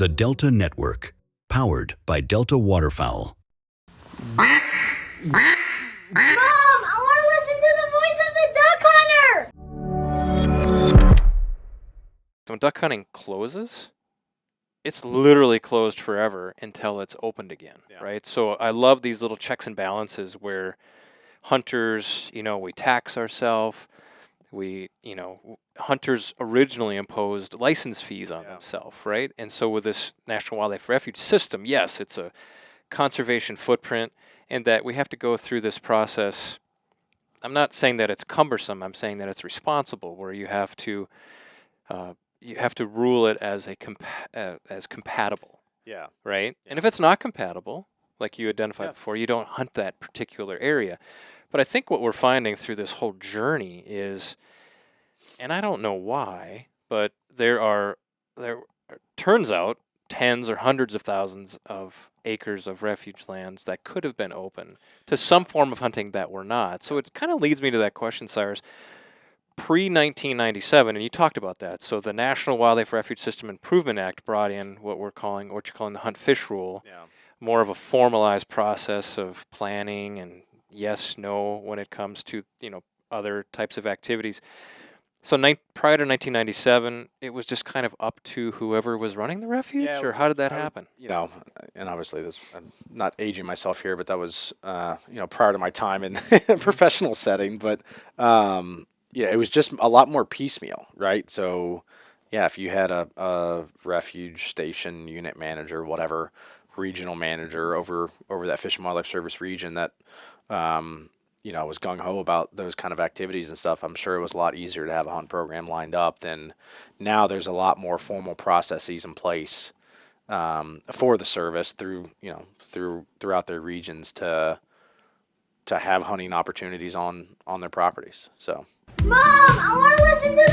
The Delta Network, powered by Delta Waterfowl. Mom, I want to listen to the voice of the duck hunter! So when duck hunting closes, it's literally closed forever until it's opened again, right? So I love these little checks and balances where hunters, we tax ourselves. Hunters originally imposed license fees on themselves, right? And so with this National Wildlife Refuge system, yes, it's a conservation footprint, and that we have to go through this process. I'm not saying that it's cumbersome. I'm saying that it's responsible, where you have to rule it as as compatible. Yeah. Right? And if it's not compatible, like you identified before, you don't hunt that particular area. But I think what we're finding through this whole journey is, and I don't know why, but there turns out tens or hundreds of thousands of acres of refuge lands that could have been open to some form of hunting that were not. So it kind of leads me to that question, Cyrus. Pre-1997, and you talked about that, so the National Wildlife Refuge System Improvement Act brought in what you're calling the hunt-fish rule, more of a formalized process of planning and yes, no when it comes to other types of activities. So prior to 1997, it was just kind of up to whoever was running the refuge, or how did that happen? And obviously I'm not aging myself here, but that was prior to my time in a professional setting, but it was just a lot more piecemeal, right? So if you had a refuge station unit manager, whatever, regional manager over that Fish and Wildlife Service region that was gung-ho about those kind of activities and stuff, I'm sure it was a lot easier to have a hunt program lined up than now. There's a lot more formal processes in place for the service throughout their regions to have hunting opportunities on their properties. So, Mom, I want to listen to